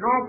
9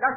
10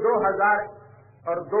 2002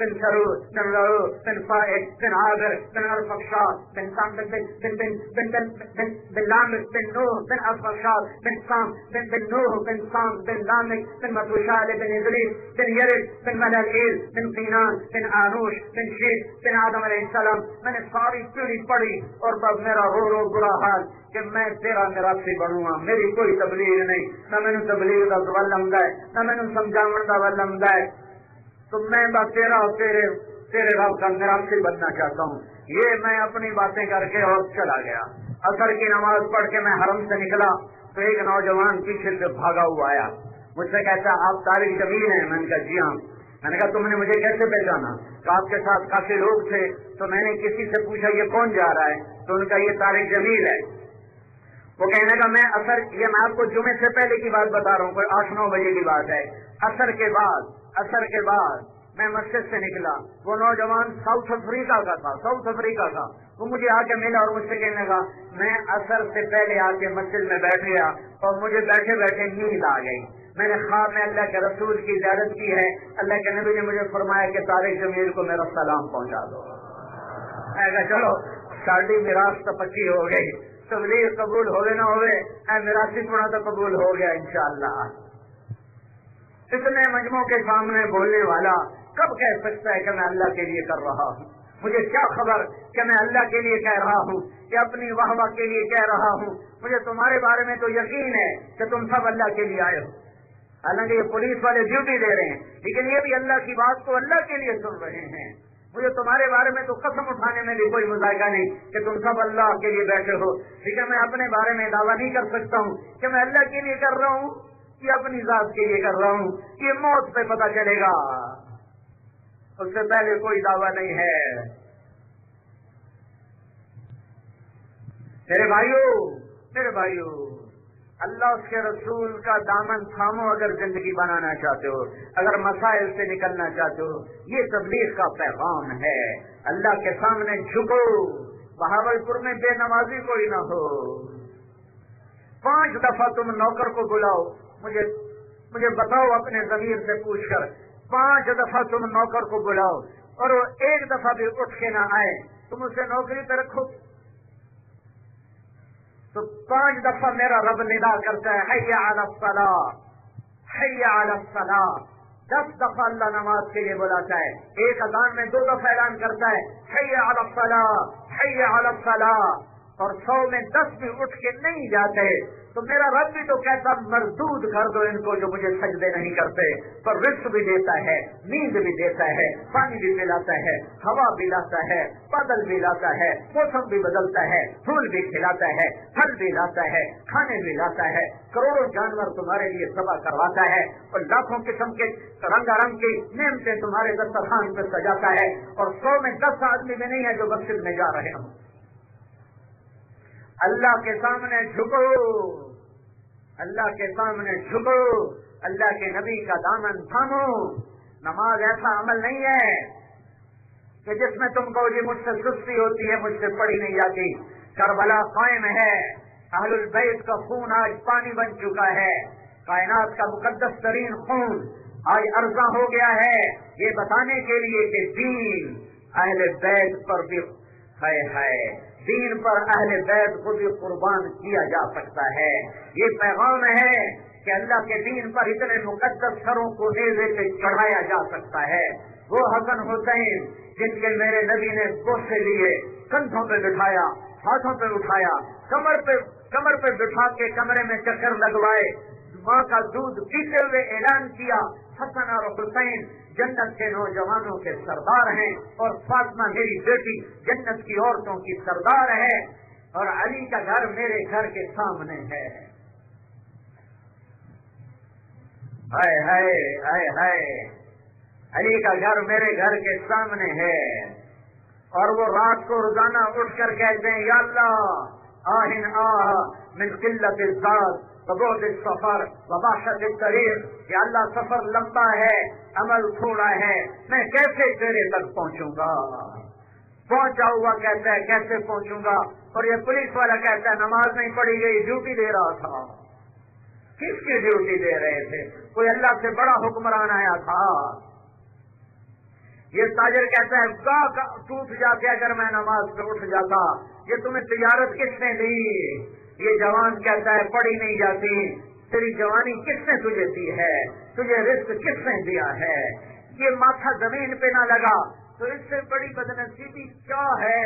بن سرور بن رعو بن فائد بن عابر بن الفخشاد بن سام بن لامك بن نوح بن الفخشاد بن سام بن نوح بن سام بن لامك بن متوشال بن ادریس بن یرد بن ملالئیل بن قینان بن آنوش بن شیخ بن آدم علیہ السلام. میں نے ساری پیڑھی پڑھی اور بس میرا رو رو برا حال کہ میں تیرا میراثی بنوں گا. میری کوئی تبلیغ نہیں، نہ میں نے تبلیغ کا ول آتا ہے، نہ میں نے سمجھاون کا ول آتا ہے. تو میں بس تیرا اور تیرے رب کا میراثی بننا چاہتا ہوں. یہ میں اپنی باتیں کر کے اور چلا گیا. عصر کی نماز پڑھ کے میں حرم سے نکلا تو ایک نوجوان پیچھے سے بھاگا ہوا آیا. مجھ سے کہتا آپ طارق جمیل ہیں؟ میں نے کہا جی ہاں. میں نے کہا تم نے مجھے کیسے پہچانا؟ تو آپ کے ساتھ کافی لوگ تھے تو میں نے کسی سے پوچھا یہ کون جا رہا ہے؟ تو ان کا یہ طارق جمیل ہے. وہ کہنے کا میں یہ میں آپ کو جمعے سے پہلے کی بات بتا رہا ہوں، کوئی 8-9 بجے کی بات ہے. عصر کے بعد میں مسجد سے نکلا. وہ نوجوان ساؤتھ افریقہ کا تھا. وہ مجھے آ کے ملا اور مجھ سے کہنے لگا میں عصر سے پہلے آ کے مسجد میں بیٹھ گیا اور مجھے بیٹھے بیٹھے نیند آ گئی. میں نے خواب میں اللہ کے رسول کی زیارت کی ہے. اللہ کے نبی نے مجھے فرمایا کہ طارق جمیل کو میرا سلام پہنچا دو. میں کہا چلو ساڑھی میراث تو پکی ہو گئی، تبلیغ قبول ہوئے نہ ہوئے میراثی پڑا تو قبول ہو گیا انشاءاللہ. اتنے مجموعوں کے سامنے بولنے والا کب کہہ سکتا ہے کہ میں اللہ کے لیے کر رہا ہوں؟ مجھے کیا خبر کہ میں اللہ کے لیے کہہ رہا ہوں کہ اپنی واہ واہ کے لیے کہہ رہا ہوں. مجھے تمہارے بارے میں تو یقین ہے کہ تم سب اللہ کے لیے آئے ہو. حالانکہ یہ پولیس والے ڈیوٹی دے رہے ہیں لیکن یہ بھی اللہ کی بات کو اللہ کے لیے سن رہے ہیں. مجھے تمہارے بارے میں تو قسم اٹھانے میں بھی کوئی مذائقہ نہیں کہ تم سب اللہ کے لیے بیٹھے ہو. لیکن میں اپنے بارے میں دعویٰ نہیں کر سکتا ہوں کہ میں اللہ کے لیے کر رہا ہوں یا اپنی ذات کے لیے کر رہا ہوں. یہ موت پہ پتہ چلے گا، اس سے پہلے کوئی دعویٰ نہیں ہے. میرے بھائیو اللہ اس کے رسول کا دامن تھامو اگر زندگی بنانا چاہتے ہو، اگر مسائل سے نکلنا چاہتے ہو. یہ تبلیغ کا پیغام ہے. اللہ کے سامنے جھکو. بہاولپور میں بے نمازی کوئی نہ ہو. 5 دفعہ تم نوکر کو بلاؤ، مجھے بتاؤ اپنے ضمیر سے پوچھ کر، 5 دفعہ تم نوکر کو بلاؤ اور وہ 1 دفعہ بھی اٹھ کے نہ آئے، تم اسے نوکری پہ رکھو تو 5 دفعہ میرا رب ندا کرتا ہے حی علی الصلاۃ حی علی الصلاۃ. 10 دفعہ اللہ نماز کے لیے بلاتا ہے. ایک اذان میں 2 دفعہ اعلان کرتا ہے حی علی الصلاۃ حی علی الصلاۃ. اور 100 میں 10 بھی اٹھ کے نہیں جاتے تو میرا رب بھی تو کہتا مردود کر دو ان کو جو مجھے سجدے نہیں کرتے. پر رزق بھی دیتا ہے، نیند بھی دیتا ہے، پانی بھی پلاتا ہے، ہوا بھی لاتا ہے، بادل بھی لاتا ہے، موسم بھی بدلتا ہے، پھول بھی کھلاتا ہے، پھل بھی لاتا ہے، کھانے بھی لاتا ہے، کروڑوں جانور تمہارے لیے ذبح کرواتا ہے اور لاکھوں قسم کے رنگا رنگ کی نعمتیں تمہارے دسترخوان پہ سجاتا ہے. اور 100 میں 10 آدمی بھی نہیں ہے جو مسجد میں جا رہے ہوں. اللہ کے سامنے جھکو، اللہ کے سامنے جھکو، اللہ کے نبی کا دامن تھامو. نماز ایسا عمل نہیں ہے کہ جس میں تم کو جی مجھ سے سستی ہوتی ہے، مجھ سے پڑھی نہیں جاتی. کربلا قائم ہے، اہل البیت کا خون آج پانی بن چکا ہے، کائنات کا مقدس ترین خون آج ارزاں ہو گیا ہے یہ بتانے کے لیے کہ دین اہل بیت پر بھی ہے، دین پر اہل بیت کو بھی قربان کیا جا سکتا ہے. یہ پیغام ہے کہ اللہ کے دین پر اتنے مقدس سروں کو نیزے پہ چڑھایا جا سکتا ہے. وہ حسن حسین جن کے میرے نبی نے بوسے لیے، کندھوں پہ بٹھایا، ہاتھوں پہ اٹھایا، کمر پہ بٹھا کے کمرے میں چکر لگوائے، ماں کا دودھ پیتے ہوئے اعلان کیا حسن اور حسین جنت کے نوجوانوں کے سردار ہیں اور فاطمہ میری بیٹی جنت کی عورتوں کی سردار ہے اور علی کا گھر میرے گھر کے سامنے ہے. ہائے ہائے ہائے ہائے، علی کا گھر میرے گھر کے سامنے ہے. اور وہ رات کو روزانہ اٹھ کر کہتے ہیں یا اللہ آہن آہ من قلت الذات وبعد السفر وباشت الطریق. یا اللہ سفر لمبا ہے، عمل تھوڑا ہے، میں کیسے تیرے تک پہنچوں گا؟ پہنچا ہوا کہتا ہے کیسے پہنچوں گا؟ اور یہ پولیس والا کہتا ہے نماز نہیں پڑھی گئی، ڈیوٹی دے رہا تھا. کس کی ڈیوٹی دے رہے تھے؟ کوئی اللہ سے بڑا حکمران آیا تھا. یہ تاجر کہتا ہے گاہ ٹوٹ جاتے اگر میں نماز پہ اٹھ جاتا. یہ تمہیں تجارت کس نے دی؟ یہ جوان کہتا ہے پڑھی نہیں جاتی. تیری جوانی کس نے تجھے دی ہے؟ تجھے رزق کس نے دیا ہے؟ یہ ماتھا زمین پہ نہ لگا تو اس سے بڑی بدنصیبی کیا ہے؟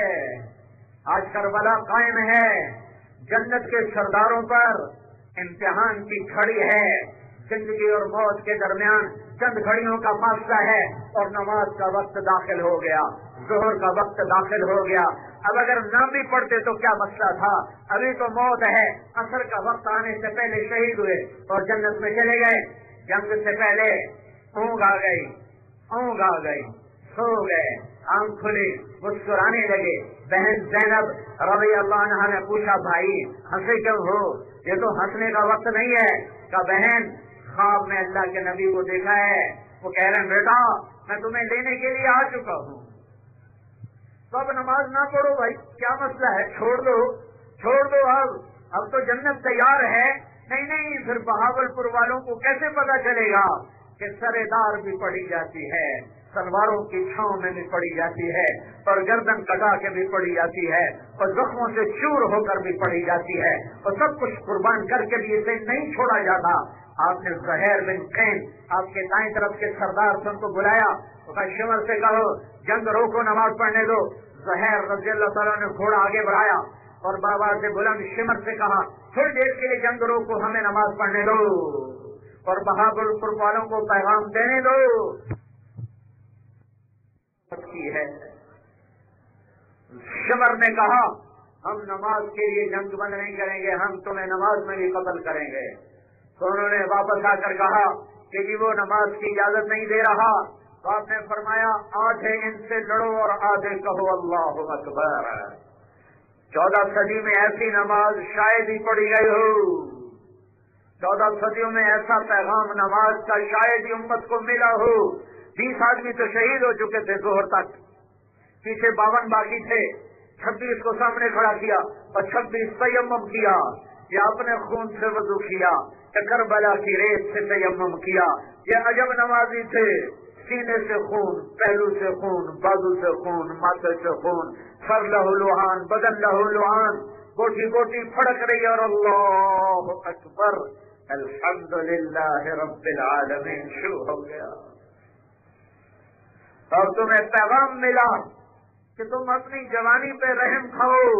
آج کربلا قائم ہے. جنت کے سرداروں پر امتحان کی گھڑی ہے. زندگی اور موت کے درمیان چند گھڑیوں کا فاصلہ ہے اور نماز کا وقت داخل ہو گیا. ظہر کا وقت داخل ہو گیا. اب اگر نہ بھی پڑھتے تو کیا مسئلہ تھا؟ ابھی تو موت ہے. عصر کا وقت آنے سے پہلے شہید ہوئے اور جنت میں چلے گئے. جنگ سے پہلے اونگ آ گئی، اونگ آ گئی، سو گئے، آنکھ کھلی، مسکرانے لگے. بہن زینب رضی اللہ عنہا نے پوچھا بھائی ہنسے کیوں ہو؟ یہ تو ہنسنے کا وقت نہیں ہے. کہا بہن خواب میں اللہ کے نبی کو دیکھا ہے، وہ کہہ رہے ہیں بیٹا میں تمہیں لینے کے لیے آ چکا ہوں. تو اب نماز نہ پڑھو بھائی، کیا مسئلہ ہے؟ چھوڑ دو چھوڑ دو. اب تو جنت تیار ہے. نہیں پھر بہاول پور والوں کو کیسے پتا چلے گا کہ سرے دار بھی پڑھی جاتی ہے، سلواروں کی چھاؤں میں بھی پڑھی جاتی ہے، اور گردن کٹا کے بھی پڑھی جاتی ہے، اور زخموں سے چور ہو کر بھی پڑھی جاتی ہے، اور سب کچھ قربان کر کے بھی اسے نہیں چھوڑا جاتا. آپ نے زہیر بن قین آپ کے دائیں طرف کے سردار سے ان کو بلایا. شمر سے کہو جنگ روکو، نماز پڑھنے دو. زہیر رضی اللہ تعالیٰ نے گھوڑا آگے بڑھایا اور بابا سے بلند شمر سے کہا تھوڑی دیر کے لیے جنگ روکو، ہمیں نماز پڑھنے دو اور بہاول پور والوں کو پیغام دینے دو. ہے شمر نے کہا ہم نماز کے لیے جنگ بند نہیں کریں گے، ہم تمہیں نماز میں بھی قتل کریں گے. تو انہوں نے واپس آ کر کہا کہ جی وہ نماز کی اجازت نہیں دے رہا. تو آپ نے فرمایا آدھے ان سے لڑو اور آدھے کہو اللہ اکبر. 14 صدی میں ایسی نماز شاید ہی پڑھی گئی ہو. 14 صدیوں میں ایسا پیغام نماز کا شاید ہی امت کو ملا ہو. 20 آدمی تو شہید ہو چکے تھے ظہر تک، پیچھے 52 باقی تھے. 26 کو سامنے کھڑا کیا اور 26 تیمم کیا. یا اپنے خون سے وضو کیا، کربلا کی ریت سے تیمم کیا. یہ عجب نمازی تھے. سینے سے خون، پہلو سے خون، بازو سے خون، ماتھے سے خون، سر لہو لوہان، بدن لہو لوہان، گوٹی گوٹی پھڑک رہی اور اللہ اکبر الحمدللہ رب العالمین شروع ہو گیا. اور تمہیں پیغام ملا کہ تم اپنی جوانی پہ رحم کھاؤ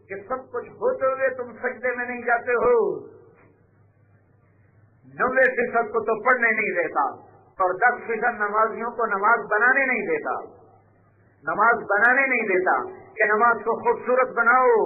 کہ سب کچھ ہوتے ہوئے تم سجدے میں نہیں جاتے ہو. 90% کو تو پڑھنے نہیں دیتا اور 10% نمازیوں کو نماز بنانے نہیں دیتا. نماز بنانے نہیں دیتا کہ نماز کو خوبصورت بناؤ.